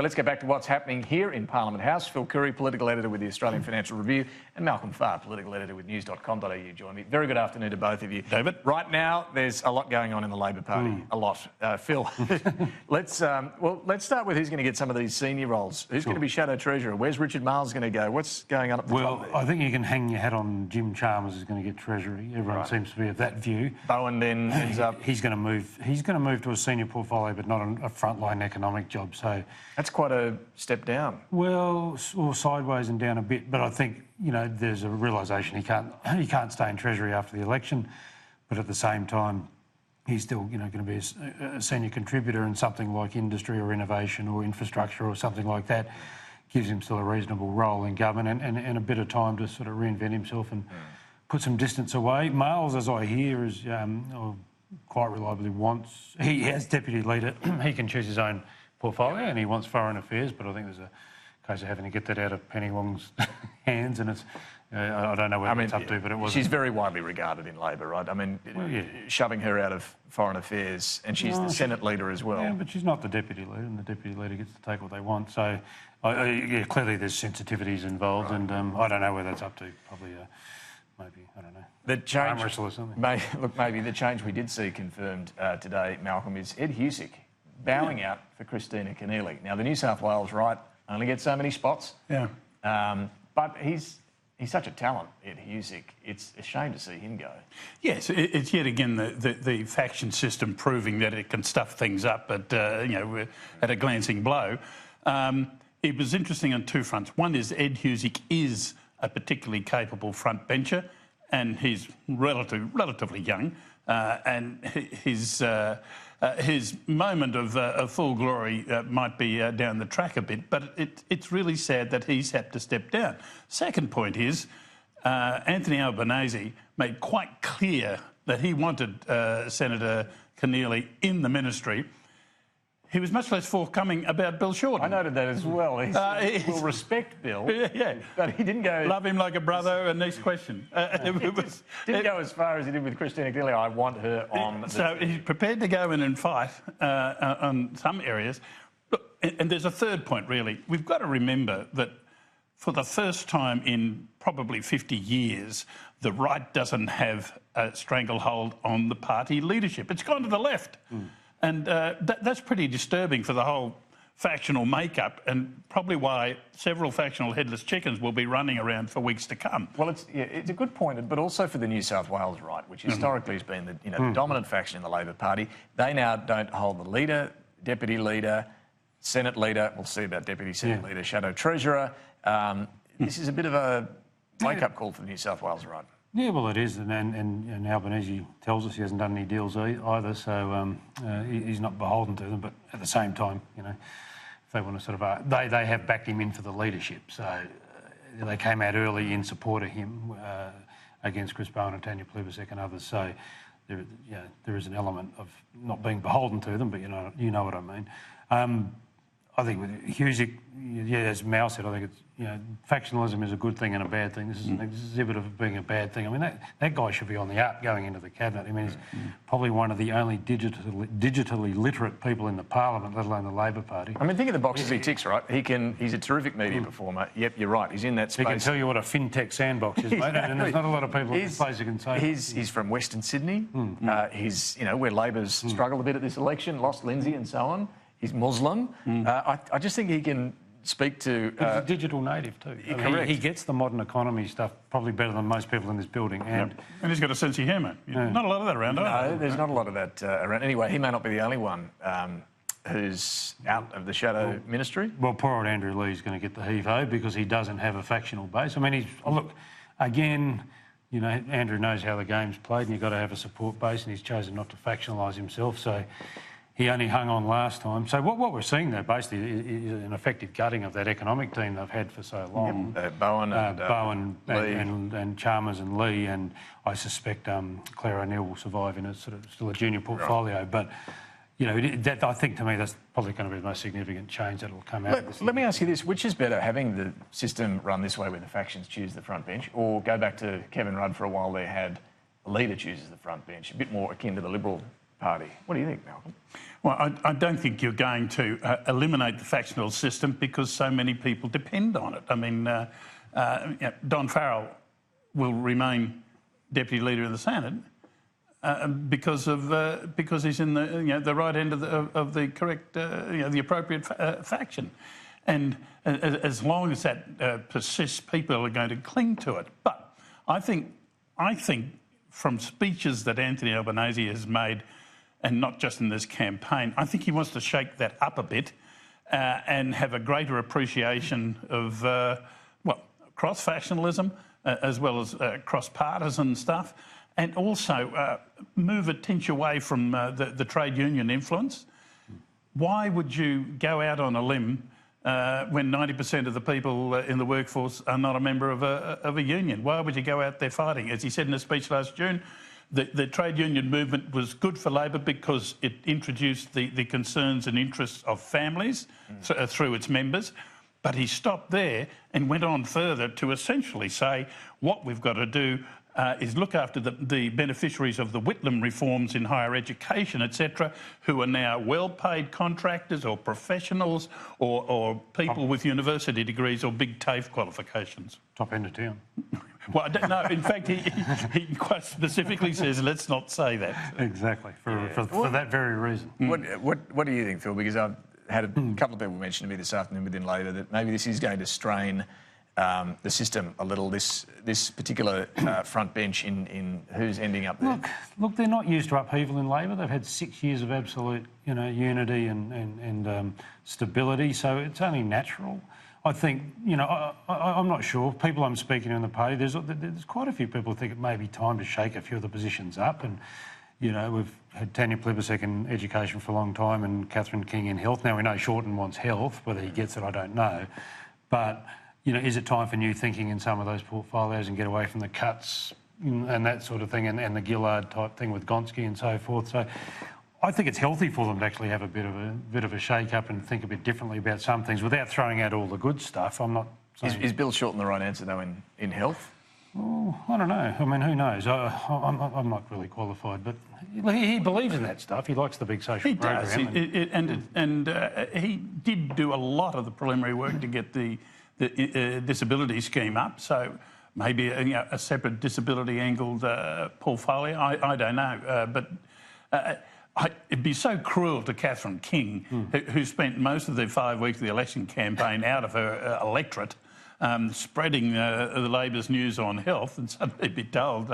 Anyway, let's get back to what's happening here in Parliament House. Phil Curry, Political Editor with the Australian Financial Review, and Malcolm Farr, Political Editor with news.com.au, join me. Very good afternoon to both of you. David. Right now, there's a lot going on in the Labor Party. A lot. Phil, let's start with who's going to get some of these senior roles. Who's going to be Shadow Treasurer? Where's Richard Marles going to go? What's going on at the top there? I think you can hang your hat on Jim Chalmers is going to get Treasury. Everyone seems to be of that view. Bowen then ends up... He's going to move to a senior portfolio, but not a frontline economic job. So that's quite a step down. Well, or sideways and down a bit. But I think, you know, there's a realisation he can't stay in Treasury after the election. But at the same time, he's still, you know, going to be a senior contributor in something like industry or innovation or infrastructure or something like that. Gives him still a reasonable role in government and a bit of time to sort of reinvent himself and put some distance away. Marles, as I hear, is quite reliably he has deputy leader. He can choose his own portfolio and he wants foreign affairs, but I think there's a case of having to get that out of Penny Wong's hands, and it's I don't know what it's up to, but it was. She's very widely regarded in Labor, right? I mean, shoving her out of foreign affairs, and she's the Senate leader as well. Yeah, but she's not the deputy leader, and the deputy leader gets to take what they want. So, clearly there's sensitivities involved, and I don't know where that's up to. Probably, maybe, I don't know. The change, arm wrestle or something. Maybe the change we did see confirmed today, Malcolm, is Ed Husic bowing out for Christina Keneally. Now, the New South Wales right only gets so many spots. Yeah. But he's such a talent, Ed Husic. It's a shame to see him go. Yes, it's yet again the faction system proving that it can stuff things up at a glancing blow. It was interesting on two fronts. One is Ed Husic is a particularly capable front bencher, and he's relatively young, and his moment of full glory might be down the track a bit, but it's really sad that he's had to step down. Second point is Anthony Albanese made quite clear that he wanted Senator Keneally in the ministry. He was much less forthcoming about Bill Shorten. I noted that as well. We'll respect Bill, but he didn't go... Love him like a brother, and next question. Didn't go as far as he did with Christina Keneally. I want her on... So he's prepared to go in and fight on some areas. And there's a third point, really. We've got to remember that for the first time in probably 50 years, the right doesn't have a stranglehold on the party leadership. It's gone to the left. And that's pretty disturbing for the whole factional makeup, and probably why several factional headless chickens will be running around for weeks to come. Well, it's a good point, but also for the New South Wales right, which historically has been the dominant faction in the Labor Party. They now don't hold the leader, deputy leader, Senate leader. We'll see about deputy Senate leader, Shadow Treasurer. This is a bit of a wake-up call for the New South Wales right. Yeah, well, it is, and Albanese tells us he hasn't done any deals either, so he's not beholden to them. But at the same time, you know, if they want to sort of, they have backed him in for the leadership, so they came out early in support of him against Chris Bowen and Tanya Plibersek and others. So there is an element of not being beholden to them, but you know what I mean. I think with Husic, as Mal said, I think it's, factionalism is a good thing and a bad thing. This is an exhibit of being a bad thing. I mean, that guy should be on the up going into the cabinet. I mean, he's probably one of the only digitally literate people in the Parliament, let alone the Labor Party. I mean, think of the boxes he ticks, right? He's a terrific media performer. Yep, you're right. He's in that space. He can tell you what a fintech sandbox is, mate, and there's not a lot of people in this place who can say. He's from Western Sydney. He's, where Labor's struggled a bit at this election, lost Lindsay and so on. He's Muslim. I just think he can speak to... He's a digital native too. Correct. He gets the modern economy stuff probably better than most people in this building. And he's got a sense of humour. Not a lot of that around, No, there's not a lot of that around. Anyway, he may not be the only one who's out of the shadow ministry. Well, poor old Andrew Lee's going to get the heave-ho because he doesn't have a factional base. I mean, look, again... Andrew knows how the game's played, and you've got to have a support base, and he's chosen not to factionalise himself, so he only hung on last time. So what we're seeing there basically is an effective gutting of that economic team they've had for so long. Bowen and Chalmers and Lee, and I suspect Claire O'Neill will survive in a sort of still a junior portfolio, right. But that, I think, to me, that's probably going to be the most significant change that will come out of this. Let me ask you this. Which is better, having the system run this way where the factions choose the front bench, or go back to Kevin Rudd for a while there had the leader chooses the front bench, a bit more akin to the Liberal party. What do you think, Malcolm? Well, I don't think you're going to eliminate the factional system because so many people depend on it. I mean, Don Farrell will remain Deputy Leader of the Senate because he's in the right end of the correct the appropriate faction, and as long as that persists, people are going to cling to it. But I think from speeches that Anthony Albanese has made, and not just in this campaign, I think he wants to shake that up a bit and have a greater appreciation of cross-factionalism as well as cross-partisan stuff, and also move a tinge away from the trade union influence. Why would you go out on a limb when 90% of the people in the workforce are not a member of a union? Why would you go out there fighting? As he said in a speech last June, the trade union movement was good for Labor because it introduced the concerns and interests of families through its members. But he stopped there and went on further to essentially say what we've got to do is look after the beneficiaries of the Whitlam reforms in higher education, etc., who are now well-paid contractors or professionals or people with university degrees or big TAFE qualifications. Top end of town. Well, I don't know. In fact, he quite specifically says, let's not say that. Exactly, for that very reason. What do you think, Phil? Because I've had a couple of people mention to me this afternoon within Labor that maybe this is going to strain the system a little, this particular front bench in who's ending up there. Look, they're not used to upheaval in Labor. They've had 6 years of absolute, unity and stability, so it's only natural. I think, I'm not sure. People I'm speaking to in the party, there's quite a few people who think it may be time to shake a few of the positions up. And, we've had Tanya Plibersek in education for a long time and Catherine King in health. Now, we know Shorten wants health. Whether he gets it, I don't know. But, is it time for new thinking in some of those portfolios and get away from the cuts and that sort of thing and the Gillard type thing with Gonski and so forth? So I think it's healthy for them to actually have a bit of a shake-up and think a bit differently about some things without throwing out all the good stuff. I'm not saying... Is Bill Shorten the right answer, though, in health? Oh, I don't know. I mean, who knows? I'm not really qualified, but he believes in that stuff. He likes the big social program. He does, and he did do a lot of the preliminary work to get the disability scheme up, so maybe a separate disability-angled portfolio. I don't know, but... it'd be so cruel to Catherine King, who spent most of the 5 weeks of the election campaign out of her electorate, spreading the Labor's news on health, and suddenly be told,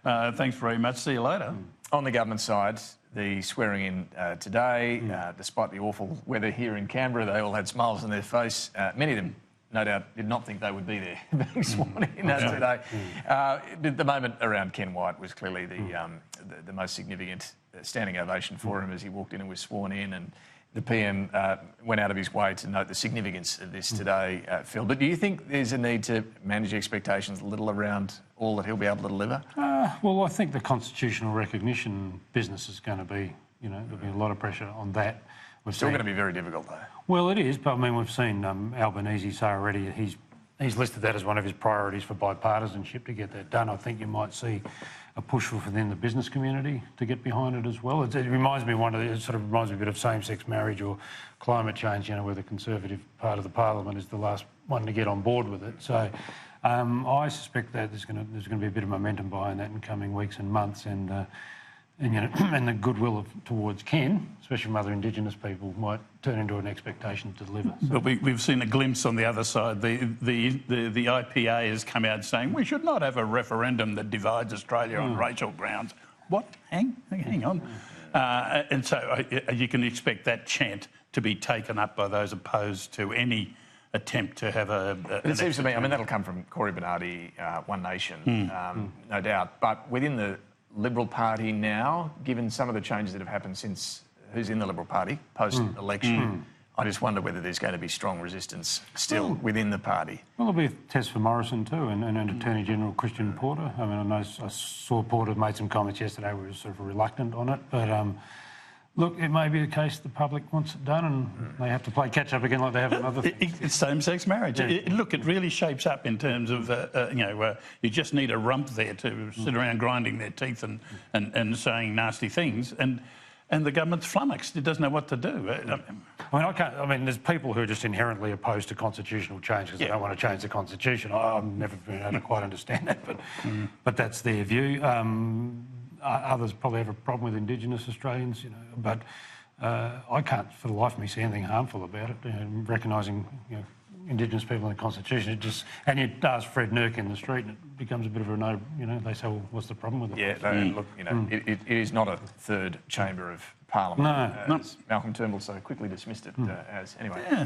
thanks very much, see you later. On the government side, the swearing in today, despite the awful weather here in Canberra, they all had smiles on their face. Many of them, no doubt, did not think they would be there being sworn in today. The moment around Ken White was clearly the most significant standing ovation for him as he walked in and was sworn in, and the PM went out of his way to note the significance of this today, Phil. But do you think there's a need to manage expectations a little around all that he'll be able to deliver? Well, I think the constitutional recognition business is going to be, there'll be a lot of pressure on that. It's still going to be very difficult, though. Well, it is, but I mean, we've seen Albanese say already he's listed that as one of his priorities for bipartisanship to get that done. I think you might see a push from within the business community to get behind it as well. It reminds me a bit of same-sex marriage or climate change, where the Conservative part of the Parliament is the last one to get on board with it. So I suspect that there's going to be a bit of momentum behind that in coming weeks and months, and the goodwill towards Ken, especially from other Indigenous people, might turn into an expectation to deliver. So. But we've seen a glimpse on the other side. The IPA has come out saying we should not have a referendum that divides Australia on racial grounds. What? Hang on. And so you can expect that chant to be taken up by those opposed to any attempt to have it seems to me, that'll come from Cory Bernardi, One Nation, no doubt. But within the Liberal Party now, given some of the changes that have happened since who's in the Liberal Party post-election, I just wonder whether there's going to be strong resistance still within the party. Well, there'll be a test for Morrison too, and Attorney General Christian Porter. I saw Porter made some comments yesterday where he was sort of reluctant on it, but look, it may be the case the public wants it done and they have to play catch-up again like they have in other things. It's same-sex marriage. Yeah. It really shapes up in terms of, you just need a rump there to sit around grinding their teeth and saying nasty things. And and the government's flummoxed. It doesn't know what to do. I mean, there's people who are just inherently opposed to constitutional change because they don't want to change the constitution. I've never been able to quite understand that, but that's their view. Others probably have a problem with Indigenous Australians, but I can't for the life of me see anything harmful about it. Recognising Indigenous people in the Constitution, and you ask Fred Nurk in the street, and it becomes a bit of a no. They say, "Well, what's the problem with it?" Yeah, look, it is not a third chamber of Parliament. No, as Malcolm Turnbull so quickly dismissed it as. Anyway. Yeah.